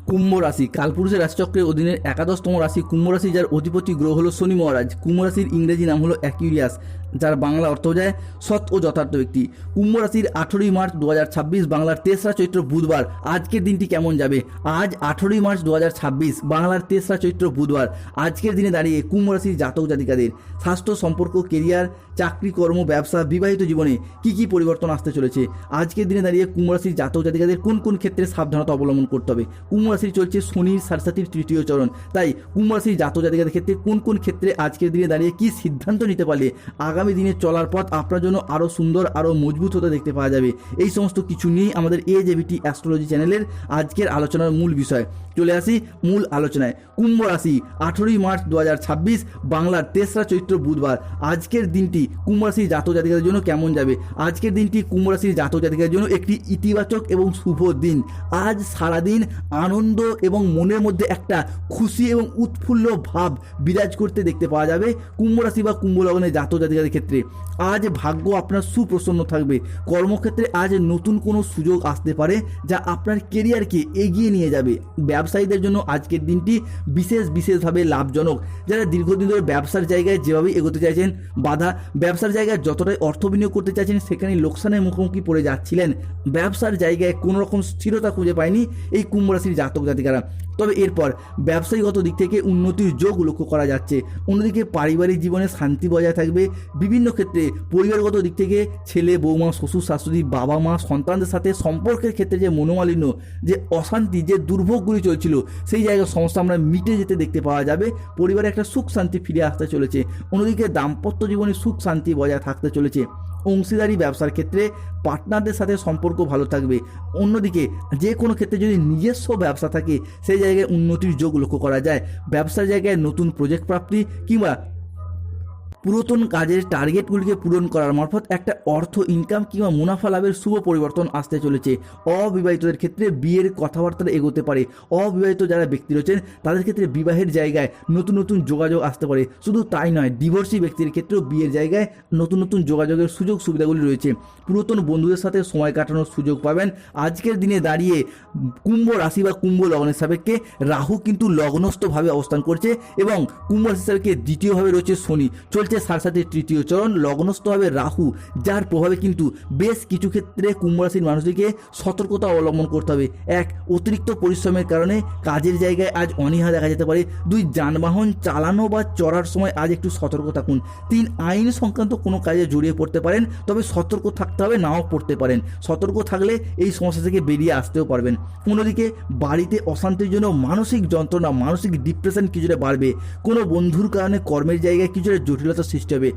কুম্ভ রাশি কালপুরুষের রাশিচক্রের অধীনের একাদশতম রাশি কুম্ভ রাশি, যার অধিপতি গ্রহ হলো শনি মহারাজ। কুম্ভ রাশির ইংরেজি নাম হলো অ্যাকুইলিয়াস, যার বাংলা অর্থ যায় সৎ ও যথার্থ ব্যক্তি। কুম্ভ রাশির 18ই মার্চ 2026 বাংলার 3রা চৈত্র বুধবার। আজকের দিনটি কেমন যাবে? আজ 18ই মার্চ 2026 বাংলার 3রা চৈত্র বুধবার। আজকের দিনে দাঁড়িয়ে কুম্ভ রাশির জাতক জাতিকাদের স্বাস্থ্য, সম্পর্ক, কেরিয়ার, চাকরি, কর্ম, ব্যবসা, বিবাহিত জীবনে কি কি পরিবর্তন আসতে চলেছে? আজকের দিনে দাঁড়িয়ে কুম্ভ রাশির জাতক জাতিকাদের কোন কোন ক্ষেত্রে সাবধানতা অবলম্বন করতে হবে? কুম্ভ রাশির চলছে শনির সাড়সাতির তৃতীয় চরণ, তাই কুম্ভ রাশির জাতক জাতিকাদের ক্ষেত্রে কোন কোন ক্ষেত্রে আজকের দিনে দাঁড়িয়ে কি সিদ্ধান্ত নিতে পারলে আগামী দিনে চলার পথ আপনার জন্য আরও সুন্দর, আরও মজবুত হতে দেখতে পাওয়া যাবে। এই সমস্ত কিছু নিয়েই আমাদের AJBT অ্যাস্ট্রোলজি চ্যানেলের আজকের আলোচনার মূল বিষয়। চলে আসি মূল আলোচনায়। কুম্ভ রাশি 18ই মার্চ 2026 বাংলার 3রা চৈত্র বুধবার। আজকের দিনটি কুম্ভ রাশির জাতক জাতিকাদের জন্য কেমন যাবে? আজকের দিনটি কুম্ভ রাশির জাতক জাতিকাদের জন্য একটি ইতিবাচক এবং শুভ দিন। আজ সারাদিন আনন্দ এবং মনের মধ্যে একটা খুশি এবং উৎফুল্ল ভাব বিরাজ করতে দেখতে পাওয়া যাবে কুম্ভ রাশি বা কুম্ভ লগ্নের জাতক জাতিকাদের ক্ষেত্রে। আজ ভাগ্য আপনার সুপ্রসন্ন থাকবে। কর্মক্ষেত্রে আজ নতুন কোনো সুযোগ আসতে পারে যা আপনার কেরিয়ারকে এগিয়ে নিয়ে যাবে। ব্যবসায়ীদের জন্য আজকের দিনটি বিশেষভাবে লাভজনক। যারা দীর্ঘদিন ধরে ব্যবসার জায়গায় যেভাবে এগোতে চাইছেন বাধা, ব্যবসার জায়গায় যতটাই অর্থ বিনিয়োগ করতে চাইছেন সেখানে লোকসানের মুখোমুখি পড়ে যাচ্ছিলেন, ব্যবসার জায়গায় কোনো রকম স্থিরতা খুঁজে পায়নি এই কুম্ভ রাশির জাতক জাতিকারা। তবে এরপর ব্যবসায়িকগত দিক থেকে উন্নতির যোগ লক্ষ্য করা যাচ্ছে। অন্যদিকে পারিবারিক জীবনে শান্তি বজায় থাকবে। বিভিন্ন ক্ষেত্রে পরিবারগত দিক থেকে ছেলে, বৌমা, শ্বশুর শাশুড়ি, বাবা মা, সন্তানদের সাথে সম্পর্কের ক্ষেত্রে যে মনোমালিন্য, যে অশান্তি, যে দুর্ভোগগুলি চলছিল সেই জায়গার সমস্যা আমরা মিটে যেতে দেখতে পাওয়া যাবে। পরিবারে একটা সুখ শান্তি ফিরে আসতে চলেছে। অন্যদিকে দাম্পত্য জীবনে সুখ শান্তি বজায় থাকতে চলেছে। অংশীদারি ব্যবসার ক্ষেত্রে পার্টনারদের সাথে সম্পর্ক ভালো থাকবে। অন্যদিকে যে কোনো ক্ষেত্রে যদি নিজস্ব ব্যবসা থাকে সেই জায়গায় উন্নতির যোগ লক্ষ্য করা যায়। ব্যবসার জায়গায় নতুন প্রজেক্ট প্রাপ্তি কিংবা পুরাতন কাজের টার্গেটগুলিকে পূরণ করার মারফত একটা অর্থ ইনকাম কিংবা মুনাফা লাভের শুভ পরিবর্তন আসতে চলেছে। অবিবাহিতদের ক্ষেত্রে বিয়ের কথাবার্তা এগোতে পারে। অবিবাহিত যারা ব্যক্তি রয়েছেন তাদের ক্ষেত্রে বিবাহের জায়গায় নতুন নতুন যোগাযোগ আসতে পারে। শুধু তাই নয়, ডিভোর্সি ব্যক্তির ক্ষেত্রেও বিয়ের জায়গায় নতুন নতুন যোগাযোগের সুযোগ সুবিধাগুলি রয়েছে। পুরাতন বন্ধুদের সাথে সময় কাটানোর সুযোগ পাবেন। আজকের দিনে দাঁড়িয়ে কুম্ভ রাশি বা কুম্ভ লগ্নের সাপেক্ষে রাহু কিন্তু লগ্নস্থভাবে অবস্থান করছে এবং কুম্ভ রাশির সাপেক্ষে দ্বিতীয়ভাবে রয়েছে শনি। চলছে সাড়সাতির তৃতীয় চরণ, লগ্নস্থ হবে রাহু, যার প্রভাবে কিন্তু বেশ কিছু ক্ষেত্রে কুম্ভ রাশির মানুষদেরকে সতর্কতা অবলম্বন করতে হবে। এক, অতিরিক্ত পরিশ্রমের কারণে কাজের জায়গায় আজ অনীহা দেখা যেতে পারে। দুই, যানবাহন চালানো বা চড়ার সময় আজ একটু সতর্ক থাকুন। তিন, আইন সংক্রান্ত কোনো কাজে জড়িয়ে পড়তে পারেন, তবে সতর্ক থাকতে হবে, নাও পড়তে পারেন। সতর্ক থাকলে এই সমস্যা থেকে বেরিয়ে আসতেও পারবেন। অন্যদিকে বাড়িতে অশান্তির জন্য মানসিক যন্ত্রণা, মানসিক ডিপ্রেশন কিছুটা বাড়বে। কোনো বন্ধুর কারণে কর্মের জায়গায় কিছুটা জটিলতা সৃষ্টি হবে।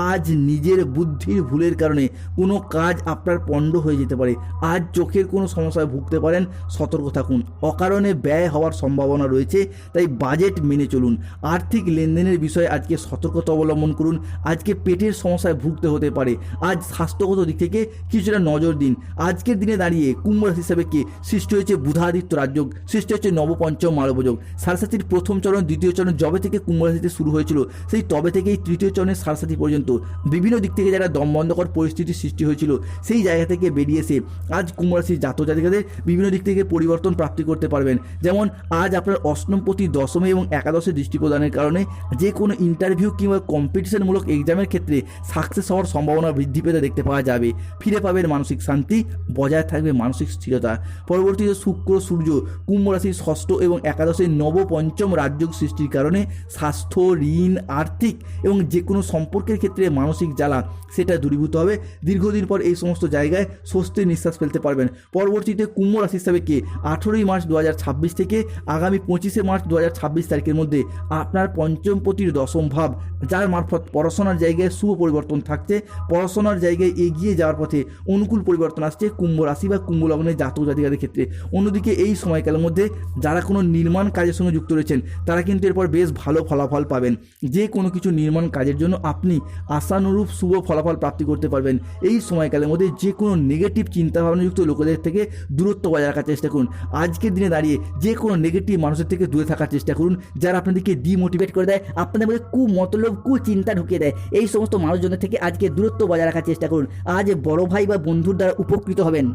আজ নিজের বুদ্ধির ভুলের কারণে কোনো কাজ আপনার পণ্ড হয়ে যেতে পারে। আজ চোখের কোনো সমস্যায় ভুগতে পারেন, সতর্ক থাকুন। অকারণে ব্যয় হওয়ার সম্ভাবনা রয়েছে, তাই বাজেট মেনে চলুন। আর্থিক লেনদেনের বিষয়ে আজকে সতর্কতা অবলম্বন করুন। আজকে পেটের সমস্যায় ভুগতে হতে পারে। আজ স্বাস্থ্যগত দিক থেকে কিছুটা নজর দিন। আজকের দিনে দাঁড়িয়ে কুম্ভ রাশি হিসাবে কে সৃষ্টি হয়েছে বুধাদিত্য রাজযোগ, সৃষ্টি হচ্ছে নবপঞ্চম মালবযোগ। সাড়সাতির প্রথম চরণ, দ্বিতীয় চরণ যবে থেকে কুম্ভ রাশিতে শুরু হয়েছিল সেই তবে থেকেই তৃতীয় চরণের সাড়সাতি পর্যন্ত বিভিন্ন দিক থেকে যারা দমবন্ধকর পরিস্থিতির সৃষ্টি হয়েছিল সেই জায়গা থেকে বেরিয়ে এসে আজ কুম্ভ রাশির জাতক জাতিকাদের বিভিন্ন দিক থেকে পরিবর্তন প্রাপ্তি করতে পারবেন। যেমন আজ আপনার অষ্টমপতি দশমে এবং একাদশে দৃষ্টি প্রদানের কারণে যে কোনো ইন্টারভিউ কিংবা কম্পিটিশনমূলক এক্সামের ক্ষেত্রে সাকসেস হওয়ার সম্ভাবনা বৃদ্ধি পেতে দেখতে পাওয়া যাবে। ফিরে পাবেন মানসিক শান্তি, বজায় থাকবে মানসিক স্থিরতা। পরবর্তীতে শুক্র সূর্য কুম্ভ রাশির ষষ্ঠ এবং একাদশে নবপঞ্চম রাজযোগ সৃষ্টির কারণে স্বাস্থ্য, ঋণ, আর্থিক এবং যে কোনো সম্পর্কের ক্ষেত্রে মানসিক জ্বালা সেটা দূরীভূত হবে। দীর্ঘদিন পর এই সমস্ত জায়গায় স্বস্তির নিঃশ্বাস ফেলতে পারবেন। পরবর্তীতে কুম্ভ রাশি হিসাবে কে 18ই মার্চ 2026 থেকে আগামী 25শে মার্চ 2026 তারিখের মধ্যে আপনার পঞ্চমপতির দশম ভাব, যার মারফত পড়াশোনার জায়গায় শুভ পরিবর্তন থাকছে। পড়াশোনার জায়গায় এগিয়ে যাওয়ার পথে অনুকূল পরিবর্তন আসছে কুম্ভ রাশি বা কুম্ভ লগ্নের জাতক জাতিকাদের ক্ষেত্রে। অন্যদিকে এই সময়কালের মধ্যে যারা কোনো নির্মাণ কাজের সঙ্গে যুক্ত রয়েছেন তারা কিন্তু এরপর বেশ ভালো ফলাফল পাবেন। যে কোনো কিছু নির্মাণ কাজের জন্য আপনি আশানুরূপ শুভ ফলাফল প্রাপ্তি করতে পারবেন। এই সময়কালের মধ্যে যে কোনো নেগেটিভ চিন্তাভাবনাযুক্ত লোকেদের থেকে দূরত্ব বজায় রাখার চেষ্টা করুন। আজকের দিনে দাঁড়িয়ে যে কোনো নেগেটিভ মানুষের থেকে দূরে থাকার চেষ্টা করুন, যারা আপনাদেরকে ডিমোটিভেট করে দেয়, আপনাদের মধ্যে কুমতলব কুচিন্তা ঢুকিয়ে দেয়। এই সমস্ত মানুষজনের থেকে আজকে দূরত্ব বজায় রাখার চেষ্টা করুন। আজ বড় ভাই বা বন্ধুর দ্বারা উপকৃত হবেন।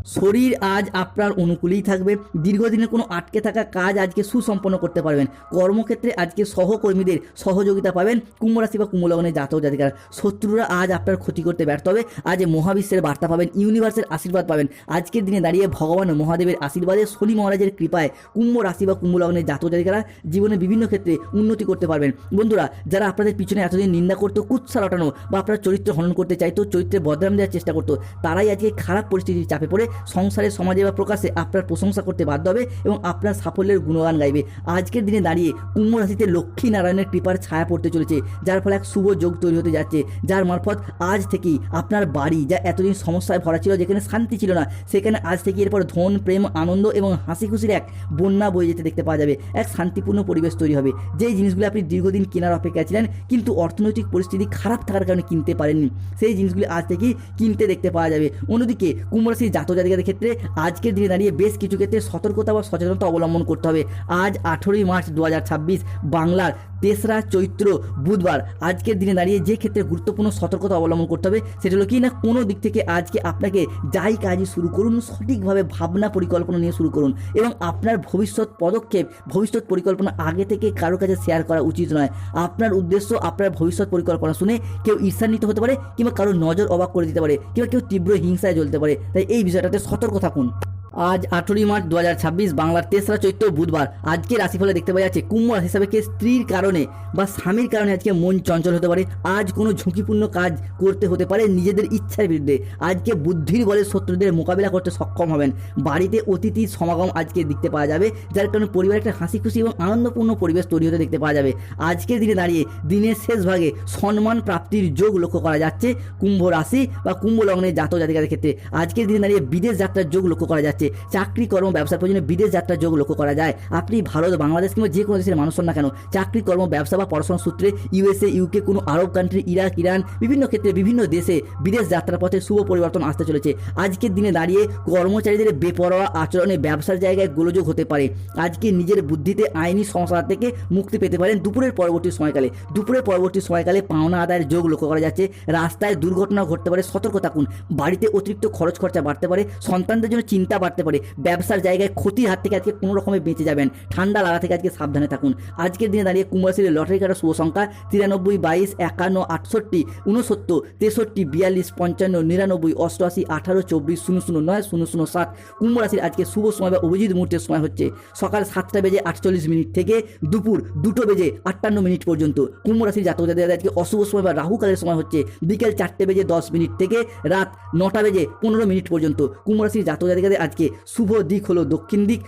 শরীর আজ আপনার অনুকূলেই থাকবে। দীর্ঘদিনের কোনো আটকে থাকা কাজ আজকে সুসম্পন্ন করতে পারবেন। কর্মক্ষেত্রে আজকে সহকর্মীদের সহযোগিতা পাবেন। কুম্ভ রাশি বা কুম্ভ লগ্নের জাতক জাতিকারা, শত্রুরা আজ আপনার ক্ষতি করতে ব্যর্থ হবে। আজ মহাবিশ্বের বার্তা পাবেন, ইউনিভার্সের আশীর্বাদ পাবেন। আজকের দিনে দাঁড়িয়ে ভগবান মহাদেবের আশীর্বাদে, শনি মহারাজের কৃপায় কুম্ভ রাশি বা কুম্ভ লগ্নের জাতক জাতিকারা জীবনে বিভিন্ন ক্ষেত্রে উন্নতি করতে পারবেন। বন্ধুরা, যারা আপনাদের পিছনে এতদিন নিন্দা করতো, কুৎসা লটানো বা আপনার চরিত্র হনন করতে চাইতো, চরিত্রে বদনাম দেওয়ার চেষ্টা করতো, তারাই আজকে খারাপ পরিস্থিতির চাপে পড়ে সংসারে, সমাজে বা প্রকাশ্যে আপনার প্রশংসা করতে বাধ্য হবে এবং আপনার সাফল্যের গুণগান গাইবে। আজকের দিনে দাঁড়িয়ে কুম্ভ রাশিতে লক্ষ্মী নারায়ণের কৃপার ছায়া পড়তে চলেছে, যার ফলে এক শুভ যোগ তৈরি হতে যাচ্ছে, যার মারফত আজ থেকেই আপনার বাড়ি, যা এতদিন সমস্যায় ভরা ছিল, যেখানে শান্তি ছিল না, সেখানে আজ থেকে এরপর ধন, প্রেম, আনন্দ এবং হাসি খুশির এক বন্যা বয়ে যেতে দেখতে পাওয়া যাবে। এক শান্তিপূর্ণ পরিবেশ তৈরি হবে। যেই জিনিসগুলো আপনি দীর্ঘদিন কেনার অপেক্ষায় ছিলেন কিন্তু অর্থনৈতিক পরিস্থিতি খারাপ থাকার কারণে কিনতে পারেননি, সেই জিনিসগুলি আজ থেকেই কিনতে দেখতে পাওয়া যাবে। অন্যদিকে কুম্ভ রাশির জাতক জাতিকাদের ক্ষেত্রে আজকের দিনে দাঁড়িয়ে বেশ কিছু ক্ষেত্রে সতর্কতা বা সচেতনতা অবলম্বন করতে হবে। আজ 18ই মার্চ 2026 বাংলার 3রা চৈত্র বুধবার। আজকের দিনে দাঁড়িয়ে যে ক্ষেত্রে গুরুত্বপূর্ণ সতর্কতা অবলম্বন করতে হবে সেটা হলো কি না, কোনো দিক থেকে আজকে আপনাকে যাই কাজই শুরু করুন, সঠিকভাবে ভাবনা পরিকল্পনা নিয়ে শুরু করুন এবং আপনার ভবিষ্যৎ পদক্ষেপ, ভবিষ্যৎ পরিকল্পনা আগে থেকে কারো কাছে শেয়ার করা উচিত নয়। আপনার উদ্দেশ্য, আপনার ভবিষ্যৎ পরিকল্পনা শুনে কেউ ঈর্ষান্বিত হতে পারে কিংবা কারো নজর অবাক করে দিতে পারে কিংবা কেউ তীব্র হিংসায় জ্বলতে পারে, তাই এই বিষয়টাতে সতর্ক থাকুন। আজ 18ই মার্চ 2026 বাংলার 3রা চৈত্র বুধবার। আজকে রাশিফলে দেখতে পাওয়া যাচ্ছে কুম্ভ রাশি হিসাবে স্ত্রীর কারণে বা স্বামীর কারণে আজকে মন চঞ্চল হতে পারে। আজ কোনো ঝুঁকিপূর্ণ কাজ করতে হতে পারে নিজেদের ইচ্ছার বিরুদ্ধে। আজকে বুদ্ধির বলে শত্রুদের মোকাবিলা করতে সক্ষম হবেন। বাড়িতে অতিথির সমাগম আজকে দেখতে পাওয়া যাবে, যার কারণে পরিবারে একটা হাসি খুশি এবং আনন্দপূর্ণ পরিবেশ তৈরি হতে দেখতে পাওয়া যাবে। আজকের দিনে দাঁড়িয়ে দিনের শেষ ভাগে সম্মান প্রাপ্তির যোগ লক্ষ্য করা যাচ্ছে কুম্ভ রাশি বা কুম্ভ লগ্নের জাতক জাতিকাদের ক্ষেত্রে। আজকের দিনে দাঁড়িয়ে বিদেশ যাত্রার যোগ লক্ষ্য করা যাচ্ছে। চাকরি, কর্ম, ব্যবসার প্রয়োজনে বিদেশ যাত্রার যোগ লক্ষ্য করা যায়। আপনি ভারত, বাংলাদেশ কিংবা যে কোনো দেশের মানুষ হন না কেন, চাকরি, কর্ম, ব্যবসা বা পড়াশোনার সূত্রে ইউএসএ, ইউকে, কোনো আরব কান্ট্রি, ইরাক, ইরান, বিভিন্ন ক্ষেত্রে বিভিন্ন দেশে বিদেশ যাত্রার পথে শুভ পরিবর্তন আসতে চলেছে। আজকের দিনে দাঁড়িয়ে কর্মচারীদের বেপরোয়া আচরণে ব্যবসার জায়গায় গোলযোগ হতে পারে। আজকে নিজের বুদ্ধিতে আইনি সমস্যা থেকে মুক্তি পেতে পারেন দুপুরের পরবর্তী সময়কালে পাওনা আদায়ের যোগ লক্ষ্য করা যাচ্ছে। রাস্তায় দুর্ঘটনা ঘটতে পারে, সতর্ক থাকুন। বাড়িতে অতিরিক্ত খরচ খরচা বাড়তে পারে, সন্তানদের জন্য চিন্তা বাড়তে পারে। ব্যবসার জায়গায় ক্ষতির হাত থেকে আজকে কোনো রকমে বেঁচে যাবেন। ঠান্ডা লাগা থেকে আজকে সাবধানে থাকুন। আজকের দিনে দাঁড়িয়ে কুম্ভ রাশির লটারি কাটার শুভ সংখ্যা 93, 22, 51, 68, 69, 63, 42, 55, 99, 88, 18, 24, 009, 007। কুম্ভ রাশির আজকে শুভ সময় বা অভিজিৎ মুহূর্তের সময় হচ্ছে সকাল 7টা বেজে 48 মিনিট থেকে দুপুর 2টো বেজে 58 মিনিট পর্যন্ত। কুম্ভ রাশির জাতক জাতিকাদের আজকে অশুভ সময় বা রাহুকালের সময় হচ্ছে বিকেল 4টে বেজে 10 মিনিট থেকে রাত 9টা বেজে 15 মিনিট পর্যন্ত। কুম্ভ রাশির জাতক জাতিকাদের আজকে শুভ দিক হলো দক্ষিণ দিক,